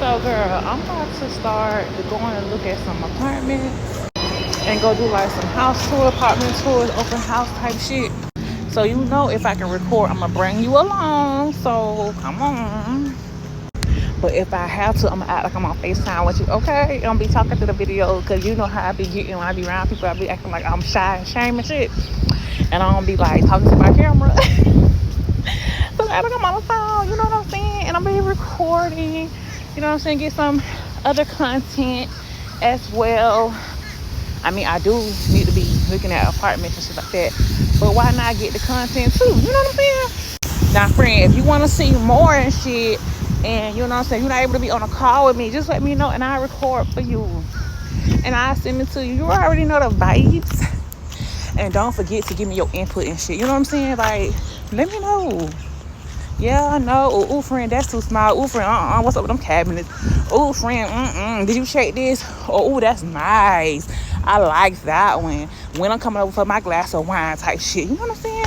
So girl, I'm about to start going and look at some apartments and go do like some house tour, apartment tours, open house type shit. So you know, if I can record, I'm gonna bring you along. So come on. But if I have to, I'm gonna act like I'm on FaceTime with you, okay? I'm gonna be talking to the video, cause you know how I be getting when I be around people. I be acting like I'm shy and shame and shit, and I don't be like talking to my camera. So I think I'm on the phone, you know what I'm saying? And I'm gonna be recording, you know what I'm saying? Get some other content as well. I mean, I do need to be looking at apartments and shit like that, but why not get the content too? You know what I'm saying? Now, friend, if you want to see more and shit, and you know what I'm saying, you're not able to be on a call with me, just let me know and I'll record for you. And I'll send it to you. You already know the vibes. And don't forget to give me your input and shit. You know what I'm saying? Like, let me know. Yeah, I know. Ooh, friend, that's too small. Ooh, friend, what's up with them cabinets? Ooh, friend, did you check this? Oh, ooh, that's nice. I like that one. When I'm coming over for my glass of wine type shit. You know what I'm saying?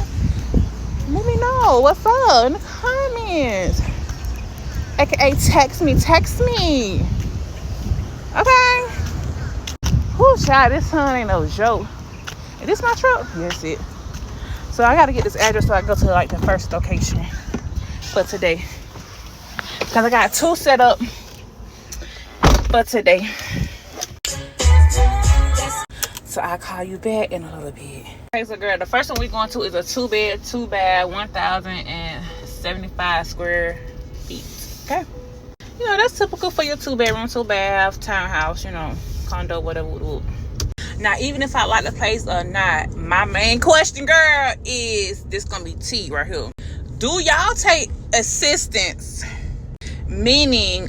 Let me know. What's up in the comments? AKA text me. Okay? Whoo, child, this sun ain't no joke. Is this my truck? Yes, it. So I gotta get this address so I can go to like the first location for today. Cause I got two set up for today. So I'll call you back in a little bit. Okay, so girl, the first one we're going to is a 2-bed, 2-bath, 1,075 square feet. Okay? You know, that's typical for your 2-bedroom, 2-bath, townhouse, you know, condo, whatever. Now, even if I like the place or not, my main question, girl, is this gonna be T right here. Do y'all take assistance? Meaning,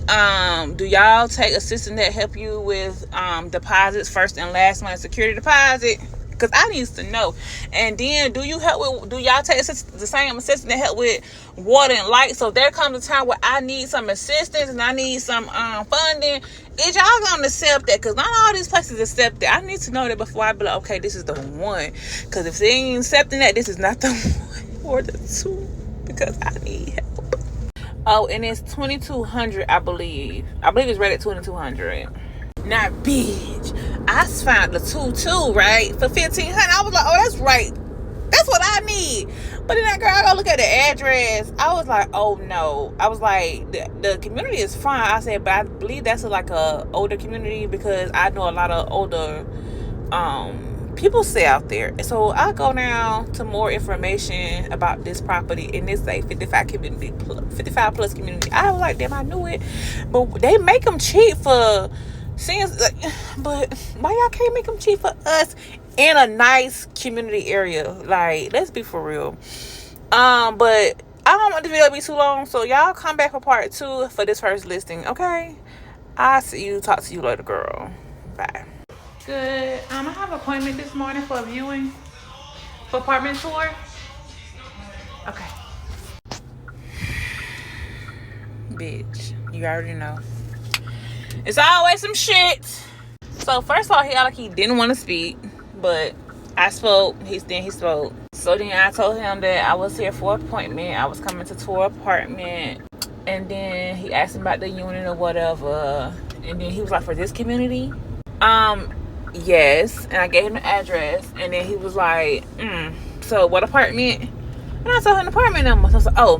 do y'all take assistance that help you with deposits, first and last month security deposit? Because I need to know. And then, do y'all take the same assistance that help with water and light? So there comes a time where I need some assistance and I need some funding. Is y'all gonna accept that? Because not all these places accept that. I need to know that before I be like, okay, this is the one. Because if they ain't accepting that, this is not the one or the two. Because I need help. Oh, and it's 2,200, I believe. I believe it's rated 2,200. Now, bitch, I found the 2 right for 1,500. I was like, oh, that's right. That's what I need. But then that girl, I go look at the address. I was like, oh no. I was like, the community is fine. I said, but I believe that's like a older community because I know a lot of older people stay out there. So I go down to more information about this property, and it's a 55 plus community. I was like, damn, I knew it, but they make them cheap for seniors. Like, but why y'all can't make them cheap for us in a nice community area? Like, let's be for real. But I don't want the video to be too long, so y'all come back for part 2 for this first listing. Okay, I'll see you. Talk to you later, girl. Bye. Good. I have an appointment this morning for a viewing for apartment tour. Okay. Bitch, you already know. It's always some shit. So first of all, he didn't want to speak, but I spoke. He spoke. So then I told him that I was here for an appointment. I was coming to tour apartment, and then he asked me about the unit or whatever, and then he was like, for this community. Yes, and I gave him the address, and then he was like, so what apartment? And I told him the apartment number. So I was like, oh,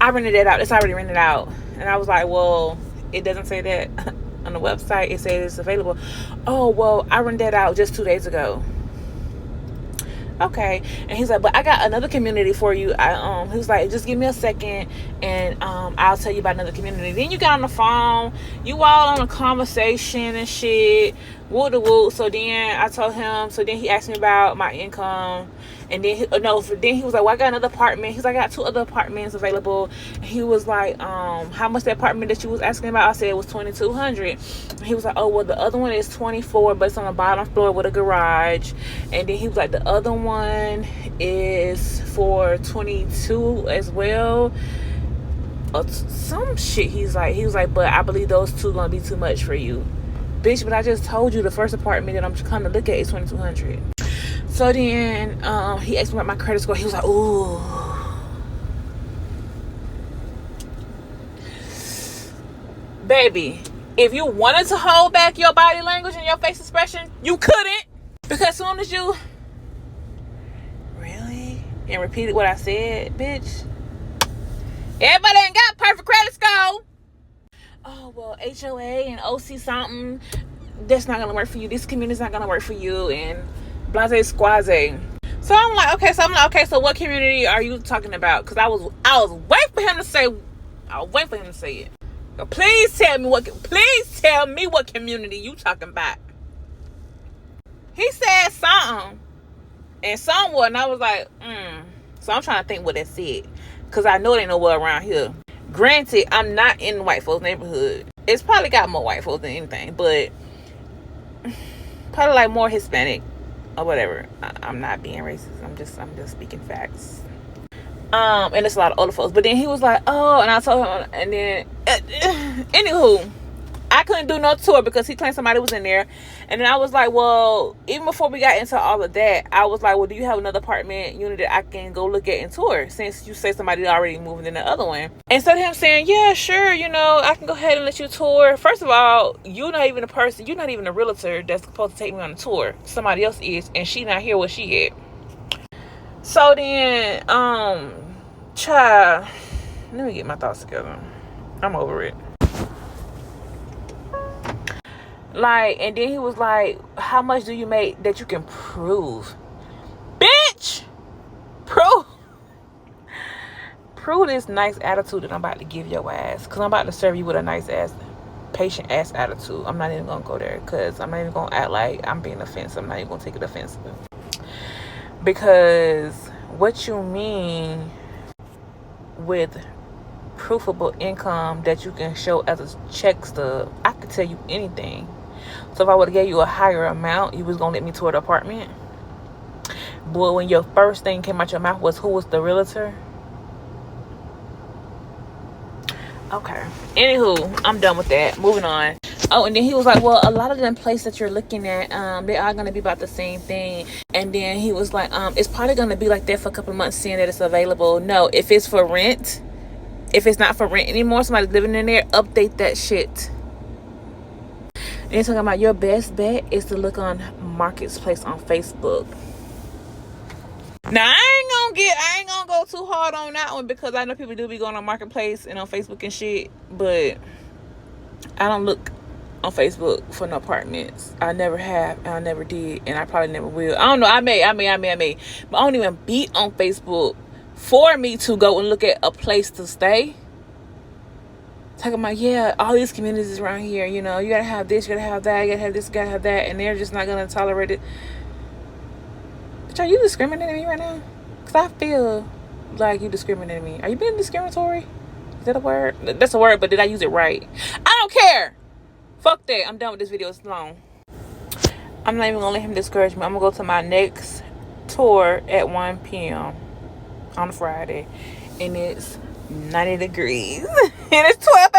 I rented that out. It's already rented out. And I was like, well, it doesn't say that on the website. It says it's available. Oh, well, I rented that out just 2 days ago. Okay. And he's like, but I got another community for you. He was like, just give me a second and I'll tell you about another community. Then you got on the phone, you all on a conversation and shit, woo. So then I told him, so then he asked me about my income, and then he was like, well, I got another apartment. He's like, I got 2 other apartments available. And he was like, how much that apartment that you was asking about? I said it was 2,200. He was like, oh, well, the other one is 24, but it's on the bottom floor with a garage. And then he was like, the other one is for 22 as well. Some shit. He was like, but I believe those 2 gonna be too much for you, bitch. But I just told you the first apartment that I'm coming to look at is 2,200. So then he asked me about my credit score. He was like, ooh, baby, If you wanted to hold back your body language and your face expression, you couldn't. Because as soon as you really and repeated what I said, bitch, everybody ain't got perfect credit score. Oh, well, HOA and OC something, that's not gonna work for you. This community's not gonna work for you, and blase squaze. So I'm like, okay, so what community are you talking about? Because I was waiting for him to say, it. So please tell me what community you talking about. He said something and somewhat, and I was like, So I'm trying to think what that said, because I know they know what around here. Granted, I'm not in the white folks neighborhood. It's probably got more white folks than anything, but probably like more Hispanic or whatever. I'm not being racist. I'm just speaking facts. And it's a lot of older folks. But then he was like, oh, and I told him, and then anywho, I couldn't do no tour because he claimed somebody was in there. And then I was like, well, even before we got into all of that, I was like, well, do you have another apartment unit that I can go look at and tour, since you say somebody already moving in the other one? Instead of him saying, yeah, sure, I can go ahead and let you tour. First of all, you're not even a realtor that's supposed to take me on a tour. Somebody else is, and she not here where she at. So then, child, let me get my thoughts together. I'm over it. Like, and then he was like, how much do you make that you can prove? Bitch! Prove this nice attitude that I'm about to give your ass. Because I'm about to serve you with a nice ass, patient ass attitude. I'm not even going to go there, because I'm not even going to act like I'm being offensive. I'm not even going to take it offensive. Because what you mean with proofable income that you can show as a check stub, I could tell you anything. So if I would have gave you a higher amount, you was gonna let me tour the apartment? Boy, when your first thing came out your mouth was, who was the realtor? Okay. Anywho, I'm done with that. Moving on. Oh, and then he was like, well, a lot of them places that you're looking at, they are going to be about the same thing. And then he was like, it's probably going to be like that for a couple of months, seeing that it's available. No, if it's for rent, if it's not for rent anymore, somebody living in there, update that shit. And he's talking about your best bet is to look on Marketplace on Facebook. Now, I ain't gonna go too hard on that one, because I know people do be going on Marketplace and on Facebook and shit, but I don't look on Facebook for no apartments. I never have, and I never did, and I probably never will. I don't know. I may, but I don't even be on Facebook for me to go and look at a place to stay. Talking about, yeah, all these communities around here, you gotta have this, you gotta have that, you gotta have this, you gotta have that, and they're just not gonna tolerate it. But are you discriminating me right now? Because I feel like you discriminating me. Are you being discriminatory? Is that a word? That's a word, but did I use it right? I don't care. Fuck that. I'm done with this video. It's long. I'm not even gonna let him discourage me. I'm gonna go to my next tour at 1 p.m. on Friday, and it's 90 degrees and it's 12